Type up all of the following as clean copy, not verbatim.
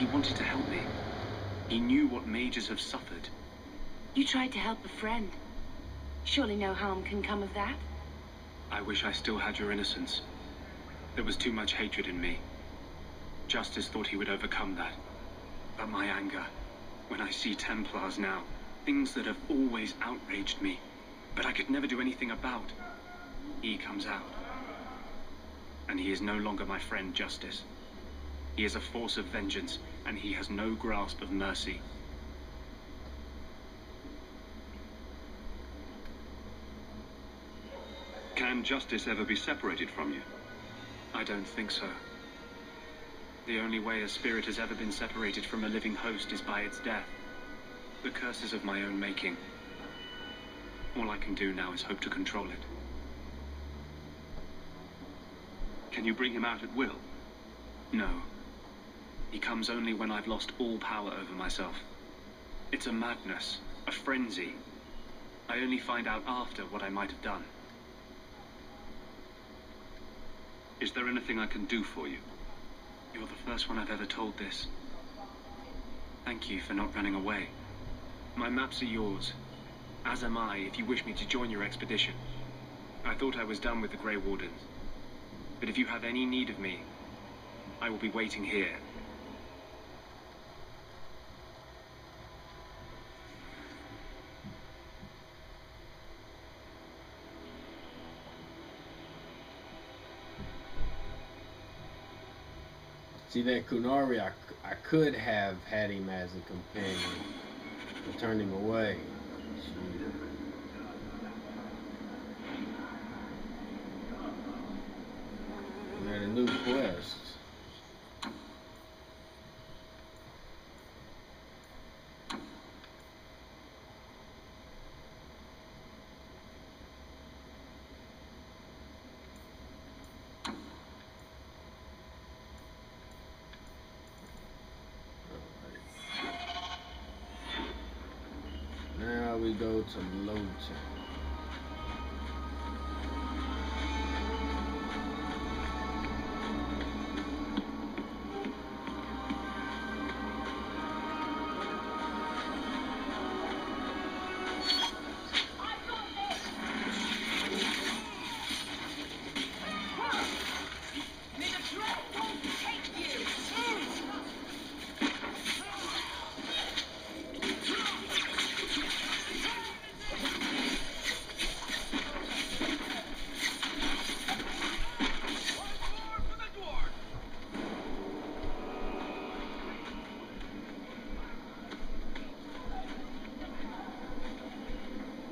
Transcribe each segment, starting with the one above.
he wanted to help me. He knew what mages have suffered. You tried to help a friend. Surely no harm can come of that? I wish I still had your innocence. There was too much hatred in me. Justice thought he would overcome that. But my anger, when I see Templars now, things that have always outraged me, but I could never do anything about, he comes out. And he is no longer my friend, Justice. He is a force of vengeance, and he has no grasp of mercy. Can Justice ever be separated from you? I don't think so. The only way a spirit has ever been separated from a living host is by its death. The curse is of my own making. All I can do now is hope to control it. Can you bring him out at will? No. He comes only when I've lost all power over myself. It's a madness, a frenzy. I only find out after what I might have done. Is there anything I can do for you? You're the first one I've ever told this. Thank you for not running away. My maps are yours, as am I if you wish me to join your expedition. I thought I was done with the Grey Wardens, but if you have any need of me, I will be waiting here. See, that Qunari, I could have had him as a companion, but turned him away. We had a new quest. Now we go to Loten.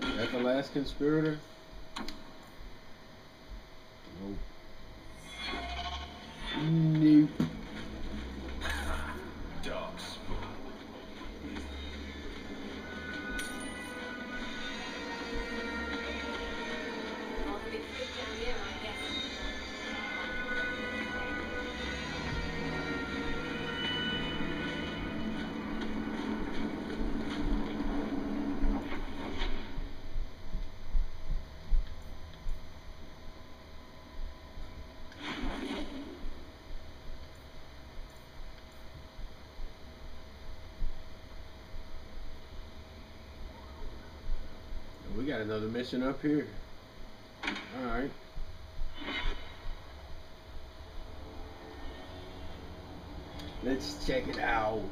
Is that the last conspirator? Nope. Nope. We got another mission up here. Alright. Let's check it out.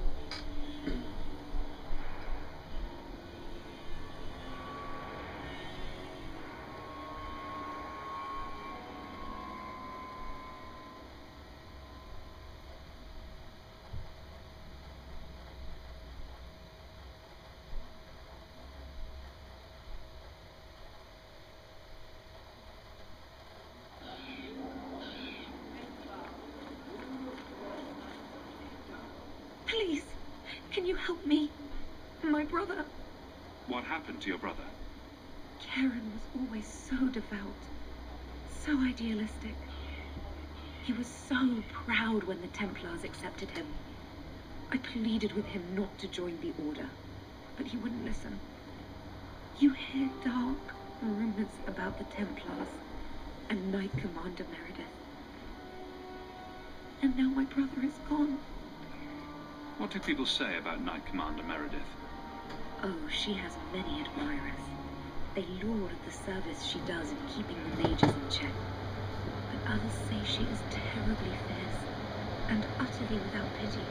Please, can you help me? My brother. What happened to your brother? Karen was always so devout, so idealistic. He was so proud when the Templars accepted him. I pleaded with him not to join the Order, but he wouldn't listen. You hear dark rumors about the Templars and Knight Commander Meredith. And now my brother is gone. What do people say about Knight Commander Meredith? Oh, she has many admirers. They laud the service she does in keeping the mages in check. But others say she is terribly fierce and utterly without pity,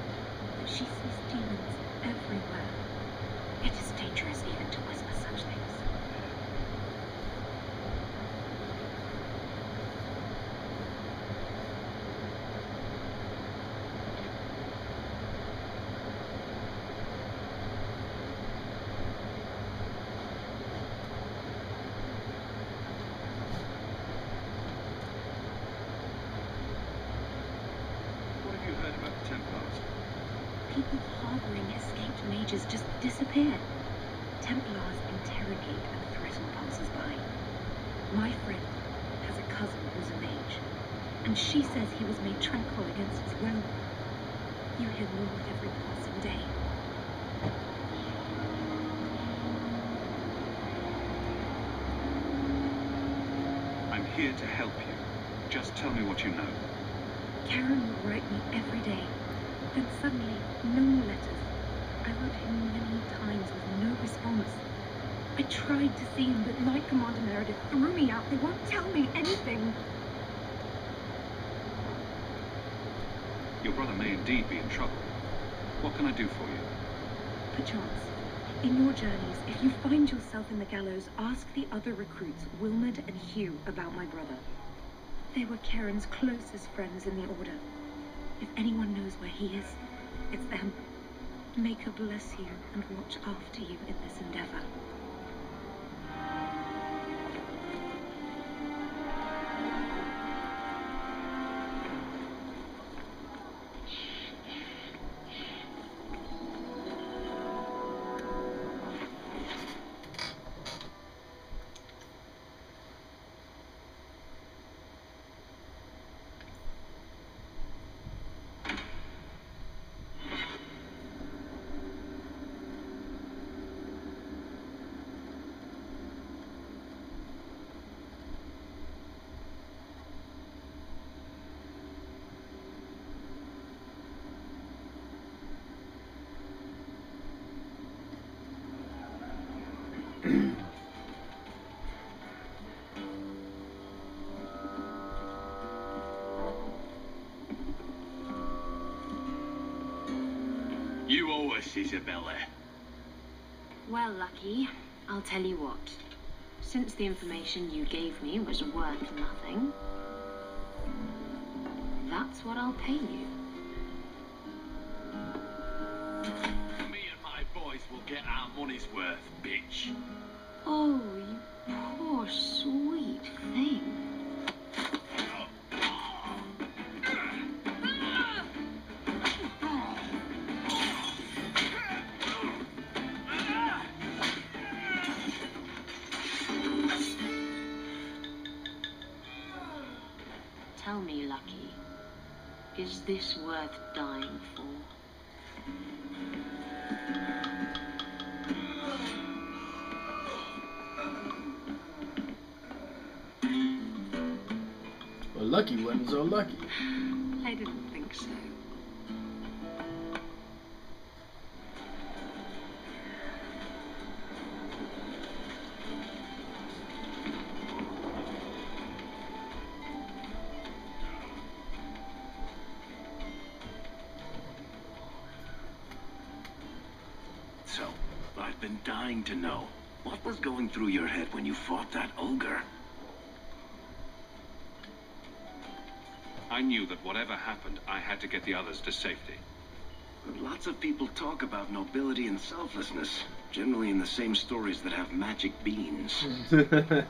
that she sees demons everywhere. It is dangerous even to whisper such things. What have you heard about the Templars? People harboring escaped mages just disappear. Templars interrogate and threaten passers-by. My friend has a cousin who's a mage, and she says he was made tranquil against his will. You hear more with every passing day. I'm here to help you. Just tell me what you know. Karen would write me every day. Then suddenly, no more letters. I wrote him many times with no response. I tried to see him, but Knight Commander Meredith threw me out. They won't tell me anything. Your brother may indeed be in trouble. What can I do for you? Perchance, in your journeys, if you find yourself in the gallows, ask the other recruits, Wilmerd and Hugh, about my brother. They were Karen's closest friends in the Order. If anyone knows where he is, it's them. May her bless you and watch after you in this endeavor. You owe us, Isabella. Well, Lucky, I'll tell you what. Since the information you gave me was worth nothing, that's what I'll pay you. Me and my boys will get our money's worth, bitch. Oh, you poor sweet thing. Tell me, Lucky, is this worth dying for? Well, Lucky wasn't so lucky. I didn't think so. So, I've been dying to know. What was going through your head when you fought that ogre? I knew that whatever happened, I had to get the others to safety. Lots of people talk about nobility and selflessness, generally in the same stories that have magic beans.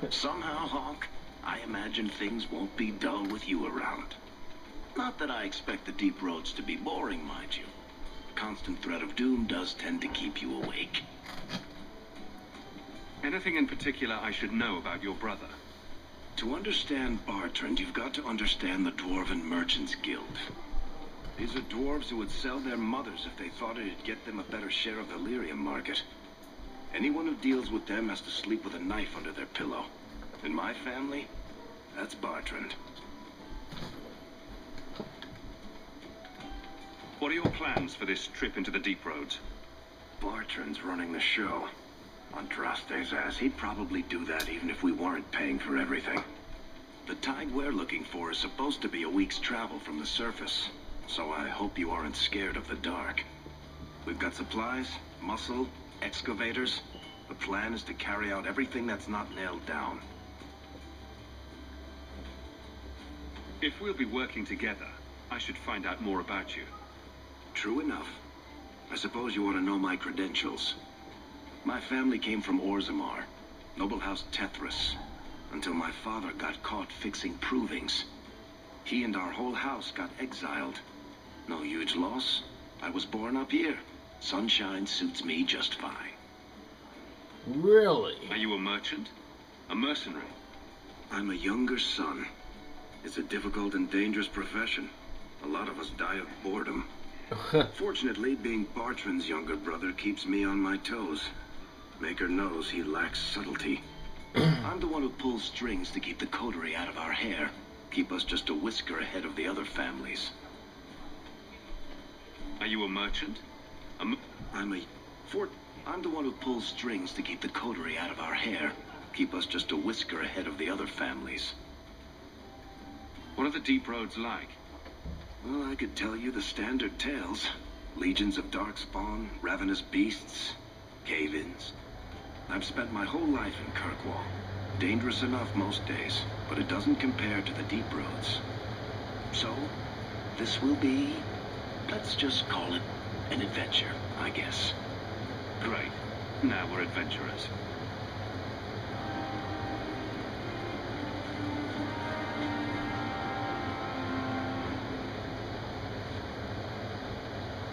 Somehow, Hawk, I imagine things won't be dull with you around. Not that I expect the deep roads to be boring, mind you. Constant threat of doom does tend to keep you awake. Anything in particular I should know about your brother? To understand Bartrand, you've got to understand the Dwarven Merchants Guild. These are dwarves who would sell their mothers if they thought it'd get them a better share of the lyrium market. Anyone who deals with them has to sleep with a knife under their pillow. In my family, that's Bartrand. What are your plans for this trip into the deep roads? Bartrand's running the show. Andraste's ass, he'd probably do that even if we weren't paying for everything. The tide we're looking for is supposed to be a week's travel from the surface, so I hope you aren't scared of the dark. We've got supplies, muscle, excavators. The plan is to carry out everything that's not nailed down. If we'll be working together, I should find out more about you. True enough. I suppose you ought to know my credentials. My family came from Orzammar, Noble House Tethras, until my father got caught fixing provings. He and our whole house got exiled. No huge loss. I was born up here. Sunshine suits me just fine. Really? Are you a merchant? A mercenary? I'm a younger son. It's a difficult and dangerous profession. A lot of us die of boredom. Fortunately, being Bartrand's younger brother keeps me on my toes. Maker knows he lacks subtlety. I'm the one who pulls strings to keep the coterie out of our hair. Keep us just a whisker ahead of the other families. Are you a merchant? I'm the one who pulls strings to keep the coterie out of our hair. Keep us just a whisker ahead of the other families. What are the deep roads like? Well, I could tell you the standard tales. Legions of darkspawn, ravenous beasts, cave-ins. I've spent my whole life in Kirkwall. Dangerous enough most days, but it doesn't compare to the deep roads. So, this will be, let's just call it an adventure, I guess. Great. Now we're adventurers.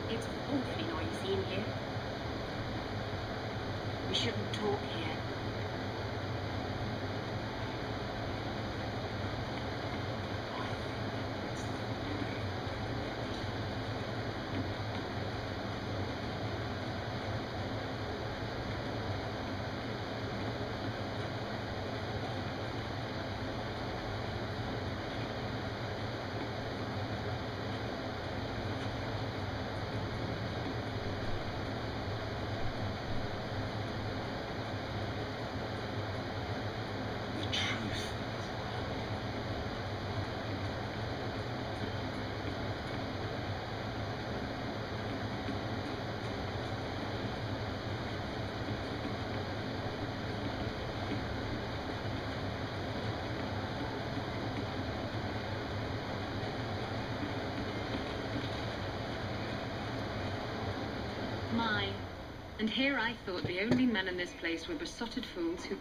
It's awfully noisy in here. We shouldn't talk here. Mine. And here I thought the only men in this place were besotted fools who